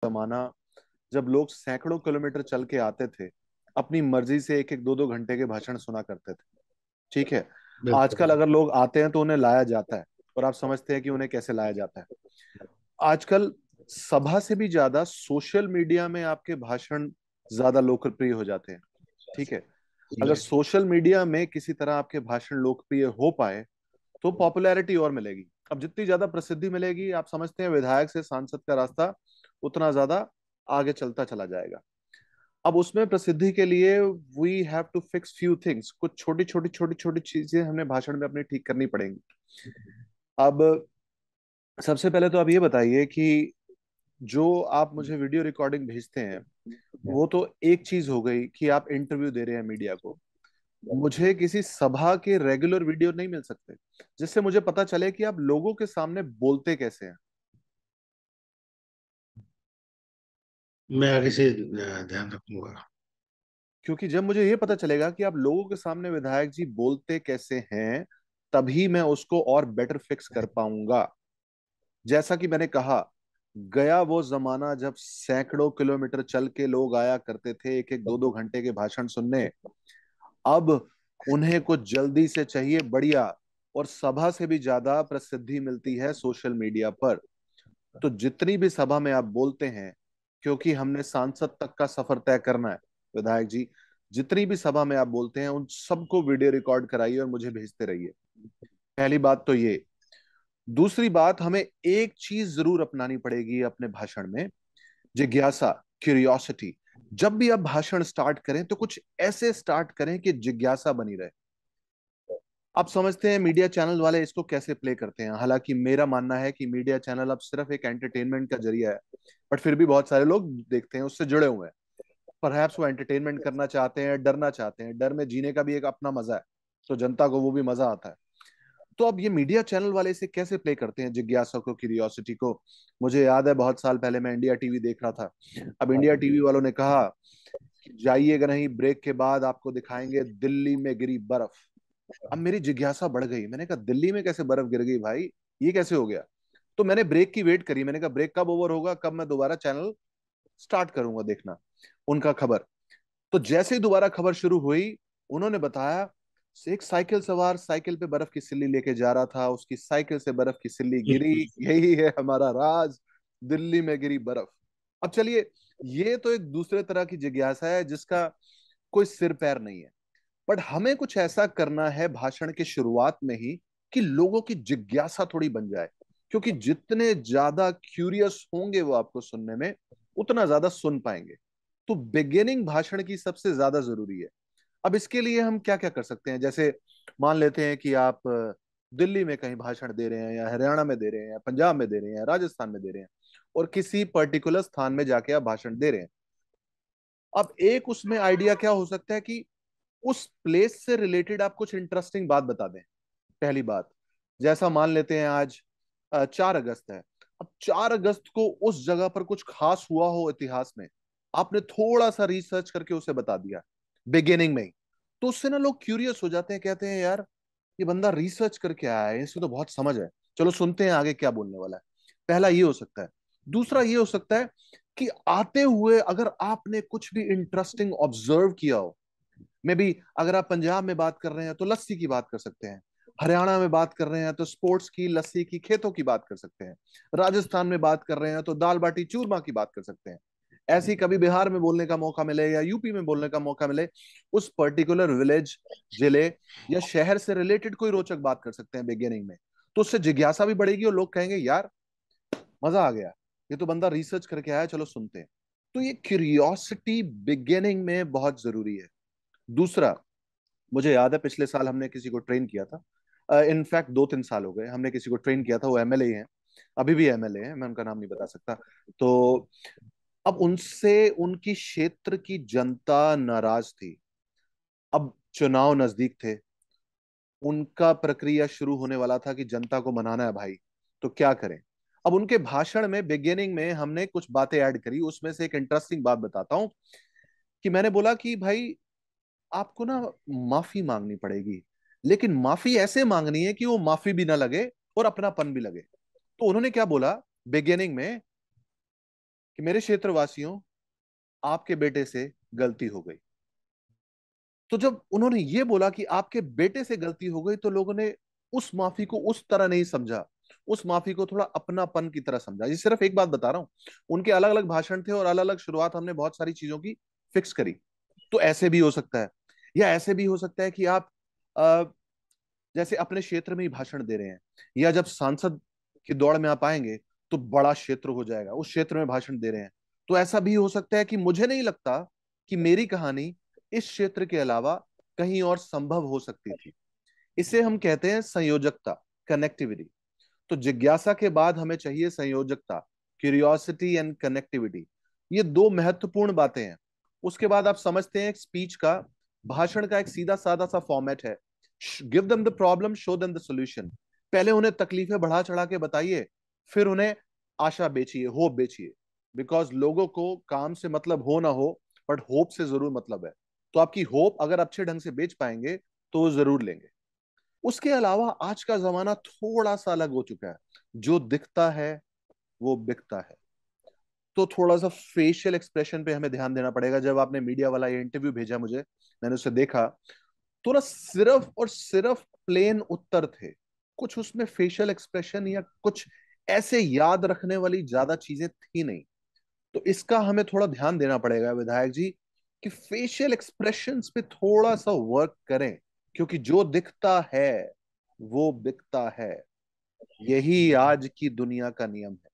जमाना जब लोग सैकड़ों किलोमीटर चल के आते थे, अपनी मर्जी से एक एक दो दो घंटे के भाषण सुना करते थे। ठीक है। बिल्कुल। आजकल अगर लोग आते हैं तो उन्हें लाया जाता है, और आप समझते हैं कि उन्हें कैसे लाया जाता है। आजकल सभा से भी ज्यादा सोशल मीडिया में आपके भाषण ज्यादा लोकप्रिय हो जाते हैं। ठीक है। अगर जी। सोशल मीडिया में किसी तरह आपके भाषण लोकप्रिय हो पाए तो पॉपुलैरिटी और मिलेगी। अब जितनी ज्यादा प्रसिद्धि मिलेगी, आप समझते हैं विधायक से सांसद का रास्ता उतना ज्यादा आगे चलता चला जाएगा। अब उसमें प्रसिद्धि के लिए we have to fix few things, कुछ छोटी छोटी चीजें हमें भाषण में अपनी ठीक करनी पड़ेंगी। अब सबसे पहले तो आप ये बताइए कि जो आप मुझे वीडियो रिकॉर्डिंग भेजते हैं, वो तो एक चीज हो गई कि आप इंटरव्यू दे रहे हैं मीडिया को। मुझे किसी सभा के रेगुलर वीडियो नहीं मिल सकते जिससे मुझे पता चले कि आप लोगों के सामने बोलते कैसे हैं। मैं आगे से ध्यान रखूंगा। क्योंकि जब मुझे ये पता चलेगा कि आप लोगों के सामने विधायक जी बोलते कैसे हैं, तभी मैं उसको और बेटर फिक्स कर पाऊंगा। जैसा कि मैंने कहा, गया वो जमाना जब सैकड़ों किलोमीटर चल के लोग आया करते थे एक एक दो दो घंटे के भाषण सुनने। अब उन्हें कुछ जल्दी से चाहिए बढ़िया, और सभा से भी ज्यादा प्रसिद्धि मिलती है सोशल मीडिया पर। तो जितनी भी सभा में आप बोलते हैं, क्योंकि हमने सांसद तक का सफर तय करना है विधायक जी, जितनी भी सभा में आप बोलते हैं उन सबको वीडियो रिकॉर्ड कराइए और मुझे भेजते रहिए। पहली बात तो ये। दूसरी बात, हमें एक चीज जरूर अपनानी पड़ेगी अपने भाषण में, जिज्ञासा, क्यूरियोसिटी। जब भी आप भाषण स्टार्ट करें तो कुछ ऐसे स्टार्ट करें कि जिज्ञासा बनी रहे। आप समझते हैं मीडिया चैनल वाले इसको कैसे प्ले करते हैं। हालांकि मेरा मानना है कि मीडिया चैनल अब सिर्फ एक एंटरटेनमेंट का जरिया है, बट फिर भी बहुत सारे लोग देखते हैं, उससे जुड़े हुए हैं। परहैप्स वो एंटरटेनमेंट करना चाहते हैं, डरना चाहते हैं। डर में जीने का भी एक अपना मजा है, तो जनता को वो भी मजा आता है। तो अब ये मीडिया चैनल वाले इसे कैसे प्ले करते हैं, जिज्ञासा को, क्यूरियोसिटी को। मुझे याद है बहुत साल पहले मैं इंडिया टीवी देख रहा था। अब इंडिया टीवी वालों ने कहा कि जाइएगा नहीं, ब्रेक के बाद आपको दिखाएंगे दिल्ली में गिरी बर्फ। अब मेरी जिज्ञासा बढ़ गई, मैंने कहा दिल्ली में कैसे बर्फ गिर गई भाई, ये कैसे हो गया। तो मैंने ब्रेक की वेट करी, मैंने कहा ब्रेक कब ओवर होगा, कब मैं दोबारा चैनल स्टार्ट करूंगा देखना उनका खबर। तो जैसे ही दोबारा खबर शुरू हुई, उन्होंने बताया एक साइकिल सवार साइकिल पे बर्फ की सिल्ली लेके जा रहा था, उसकी साइकिल से बर्फ की सिल्ली गिरी। यही है हमारा राज, दिल्ली में गिरी बर्फ। अब चलिए, ये तो एक दूसरे तरह की जिज्ञासा है जिसका कोई सिर पैर नहीं है। बट हमें कुछ ऐसा करना है भाषण के शुरुआत में ही कि लोगों की जिज्ञासा थोड़ी बन जाए। क्योंकि जितने ज्यादा क्यूरियस होंगे वो आपको सुनने में, उतना ज्यादा सुन पाएंगे। तो बिगिनिंग भाषण की सबसे ज्यादा जरूरी है। अब इसके लिए हम क्या क्या कर सकते हैं, जैसे मान लेते हैं कि आप दिल्ली में कहीं भाषण दे रहे हैं, या हरियाणा में दे रहे हैं, या पंजाब में दे रहे हैं, या राजस्थान में दे रहे हैं, और किसी पर्टिकुलर स्थान में जाके आप भाषण दे रहे हैं। अब एक उसमें आइडिया क्या हो सकता है कि उस प्लेस से रिलेटेड आप कुछ इंटरेस्टिंग बात बता दें। पहली बात, जैसा मान लेते हैं आज 4 अगस्त है। अब 4 अगस्त को उस जगह पर कुछ खास हुआ हो इतिहास में, आपने थोड़ा सा रिसर्च करके उसे बता दिया बिगिनिंग में ही, तो उससे ना लोग क्यूरियस हो जाते हैं, कहते हैं यार ये बंदा रिसर्च करके आया है, इसको तो बहुत समझ है, चलो सुनते हैं आगे क्या बोलने वाला है। पहला ये हो सकता है। दूसरा ये हो सकता है कि आते हुए अगर आपने कुछ भी इंटरेस्टिंग ऑब्जर्व किया हो, मे बी अगर आप पंजाब में बात कर रहे हैं तो लस्सी की बात कर सकते हैं, हरियाणा में बात कर रहे हैं तो स्पोर्ट्स की, लस्सी की, खेतों की बात कर सकते हैं, राजस्थान में बात कर रहे हैं तो दाल बाटी चूरमा की बात कर सकते हैं। ऐसी कभी बिहार में बोलने का मौका मिले या यूपी में बोलने का मौका मिले, उस पर्टिकुलर विलेज, जिले या शहर से रिलेटेड कोई रोचक बात कर सकते हैं बिगिनिंग में। तो उससे जिज्ञासा भी बढ़ेगी और लोग कहेंगे यार मजा आ गया, ये तो बंदा रिसर्च करके आया, चलो सुनते हैं। तो ये क्यूरियोसिटी बिगिनिंग में बहुत जरूरी है। दूसरा, मुझे याद है पिछले साल हमने किसी को ट्रेन किया था, इनफैक्ट 2-3 साल हो गए, हमने किसी को ट्रेन किया था, वो एमएलए हैं, अभी भी एमएलए हैं, मैं उनका नाम नहीं बता सकता। तो अब उनसे उनकी क्षेत्र की जनता नाराज थी। अब चुनाव नजदीक थे, उनका प्रक्रिया शुरू होने वाला था कि जनता को मनाना है भाई, तो क्या करें। अब उनके भाषण में बिगिनिंग में हमने कुछ बातें ऐड करी, उसमें से एक इंटरेस्टिंग बात बताता हूं कि मैंने बोला कि भाई आपको ना माफी मांगनी पड़ेगी, लेकिन माफी ऐसे मांगनी है कि वो माफी भी ना लगे और अपनापन भी लगे। तो उन्होंने क्या बोला बिगिनिंग में कि मेरे क्षेत्रवासियों, आपके बेटे से गलती हो गई। तो जब उन्होंने ये बोला कि आपके बेटे से गलती हो गई, तो लोगों ने उस माफी को उस तरह नहीं समझा, उस माफी को थोड़ा अपनापन की तरह समझा। ये सिर्फ एक बात बता रहा हूं, उनके अलग अलग भाषण थे और अलग अलग शुरुआत हमने बहुत सारी चीजों की फिक्स करी। तो ऐसे भी हो सकता है, या ऐसे भी हो सकता है कि आप जैसे अपने क्षेत्र में ही भाषण दे रहे हैं, या जब सांसद की दौड़ में आप आएंगे तो बड़ा क्षेत्र हो जाएगा, उस क्षेत्र में भाषण दे रहे हैं। तो ऐसा भी हो सकता है कि मुझे नहीं लगता कि मेरी कहानी इस क्षेत्र के अलावा कहीं और संभव हो सकती थी। इसे हम कहते हैं संयोजकता, कनेक्टिविटी। तो जिज्ञासा के बाद हमें चाहिए संयोजकता, क्यूरियोसिटी एंड कनेक्टिविटी। ये दो महत्वपूर्ण बातें हैं। उसके बाद आप समझते हैं एक स्पीच का, भाषण का एक सीधा साधा सा फॉर्मेट है, give them the problem, show them the solution. पहले उन्हें तकलीफें बढ़ा चढ़ा के बताइए, फिर उन्हें आशा बेचिए, होप बेचिए। बिकॉज लोगों को काम से मतलब हो ना हो, बट होप से जरूर मतलब है। तो आपकी होप अगर अच्छे ढंग से बेच पाएंगे तो वो जरूर लेंगे। उसके अलावा आज का जमाना थोड़ा सा अलग हो चुका है, जो दिखता है वो बिकता है। तो थोड़ा सा फेशियल एक्सप्रेशन पे हमें ध्यान देना पड़ेगा। जब आपने मीडिया वाला ये इंटरव्यू भेजा मुझे, मैंने उसे देखा, तो ना सिर्फ और सिर्फ प्लेन उत्तर थे, कुछ उसमें फेशियल एक्सप्रेशन या कुछ ऐसे याद रखने वाली ज्यादा चीजें थी नहीं। तो इसका हमें थोड़ा ध्यान देना पड़ेगा विधायक जी, कि फेशियल एक्सप्रेशंस पे थोड़ा सा वर्क करें, क्योंकि जो दिखता है वो बिकता है। यही आज की दुनिया का नियम है।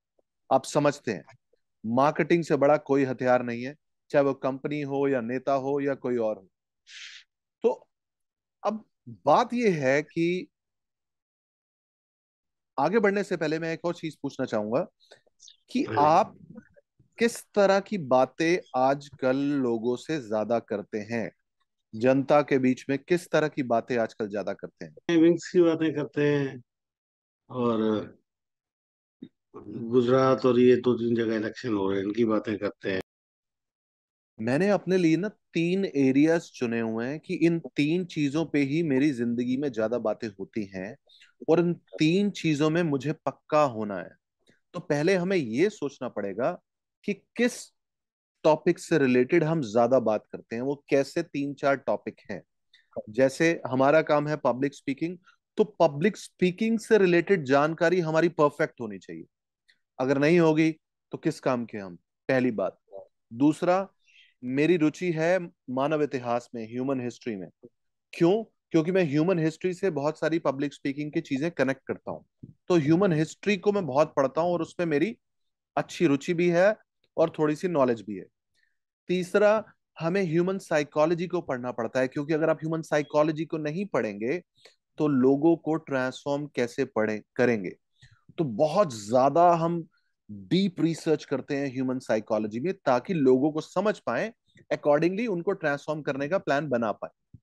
आप समझते हैं, मार्केटिंग से बड़ा कोई हथियार नहीं है, चाहे वो कंपनी हो या नेता हो या कोई और हो। तो अब बात यह है कि आगे बढ़ने से पहले मैं एक और चीज पूछना चाहूंगा कि हाँ जी। आप किस तरह की बातें आजकल लोगों से ज्यादा करते हैं? जनता के बीच में किस तरह की बातें आजकल ज्यादा करते हैं? विंग्स की बातें करते हैं, और गुजरात और ये 2-3 जगह इलेक्शन हो रहे हैं, इनकी बातें करते हैं। मैंने अपने लिए ना 3 एरियाज चुने हुए हैं कि इन 3 चीजों पे ही मेरी जिंदगी में ज्यादा बातें होती हैं, और इन 3 चीजों में मुझे पक्का होना है। तो पहले हमें ये सोचना पड़ेगा कि किस टॉपिक से रिलेटेड हम ज्यादा बात करते हैं, वो कैसे 3-4 टॉपिक हैं। जैसे हमारा काम है पब्लिक स्पीकिंग, तो पब्लिक स्पीकिंग से रिलेटेड जानकारी हमारी परफेक्ट होनी चाहिए। अगर नहीं होगी तो किस काम के हम? पहली बात। दूसरा, मेरी रुचि है मानव इतिहास में, ह्यूमन हिस्ट्री में। क्यों? क्योंकि मैं ह्यूमन हिस्ट्री से बहुत सारी पब्लिक स्पीकिंग की चीजें कनेक्ट करता हूं। तो ह्यूमन हिस्ट्री को मैं बहुत पढ़ता हूं और उसमें मेरी अच्छी रुचि भी है और थोड़ी सी नॉलेज भी है। तीसरा, हमें ह्यूमन साइकोलॉजी को पढ़ना पड़ता है, क्योंकि अगर आप ह्यूमन साइकोलॉजी को नहीं पढ़ेंगे तो लोगों को ट्रांसफॉर्म कैसे पढ़े करेंगे? तो बहुत ज्यादा हम डीप रिसर्च करते हैं ह्यूमन साइकोलॉजी में, ताकि लोगों को समझ पाए, अकॉर्डिंगली उनको ट्रांसफॉर्म करने का प्लान बना पाए।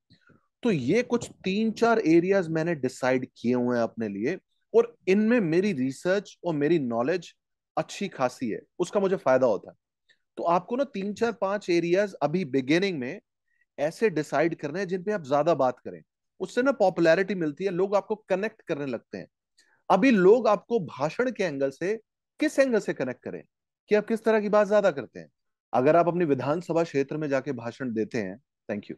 तो ये कुछ 3-4 एरियाज मैंने डिसाइड किए हुए हैं अपने लिए, और इनमें मेरी रिसर्च और मेरी नॉलेज अच्छी खासी है, उसका मुझे फायदा होता है। तो आपको ना 3-4-5 एरियाज अभी बिगिनिंग में ऐसे डिसाइड करने हैं जिन पे आप ज्यादा बात करें। उससे ना पॉपुलैरिटी मिलती है, लोग आपको कनेक्ट करने लगते हैं। अभी लोग आपको भाषण के एंगल से, किस एंगल से कनेक्ट करें, कि आप किस तरह की बात ज्यादा करते हैं। अगर आप अपनी विधानसभा क्षेत्र में जाके भाषण देते हैं, थैंक यू,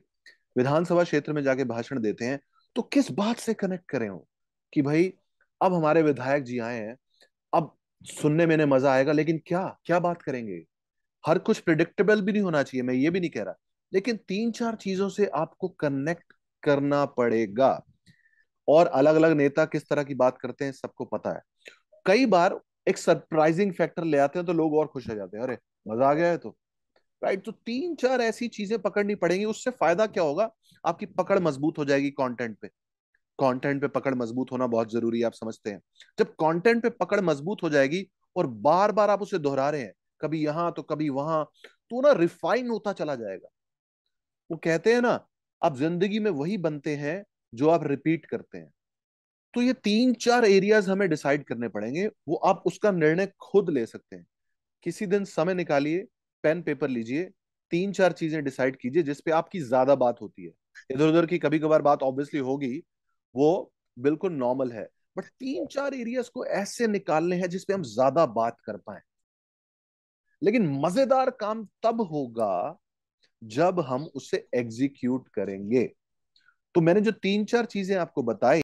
विधानसभा क्षेत्र में जाके भाषण देते हैं, तो किस बात से कनेक्ट करें हो, कि भाई अब हमारे विधायक जी आए हैं, अब सुनने में इन्हें मजा आएगा, लेकिन क्या क्या बात करेंगे? हर कुछ प्रिडिक्टेबल भी नहीं होना चाहिए, मैं ये भी नहीं कह रहा, लेकिन 3-4 चीजों से आपको कनेक्ट करना पड़ेगा। और अलग अलग नेता किस तरह की बात करते हैं सबको पता है। कई बार एक सरप्राइजिंग फैक्टर ले आते हैं तो लोग और खुश हो जाते हैं, अरे मजा आ गया है तो। राइट, तो 3-4 ऐसी चीजें पकड़नी पड़ेंगी। उससे फायदा क्या होगा? आपकी पकड़ मजबूत हो जाएगी कंटेंट पे। कंटेंट पे पकड़ मजबूत होना बहुत जरूरी है, आप समझते हैं। जब कंटेंट पे पकड़ मजबूत हो जाएगी और बार बार आप उसे दोहरा रहे हैं, कभी यहां तो कभी वहां, तो ना रिफाइन होता चला जाएगा। वो कहते हैं ना, आप जिंदगी में वही बनते हैं जो आप रिपीट करते हैं। तो ये 3-4 एरियाज हमें डिसाइड करने पड़ेंगे, वो आप उसका निर्णय खुद ले सकते हैं। किसी दिन समय निकालिए, पेन पेपर लीजिए, 3-4 चीजें डिसाइड कीजिए जिसपे आपकी ज्यादा बात होती है। इधर उधर की कभी कभार बात ऑब्वियसली होगी, वो बिल्कुल नॉर्मल है, बट 3-4 एरियाज को ऐसे निकालने हैं जिसपे हम ज्यादा बात कर पाए। लेकिन मजेदार काम तब होगा जब हम उसे एग्जीक्यूट करेंगे। तो मैंने जो तीन चार चीजें आपको बताई,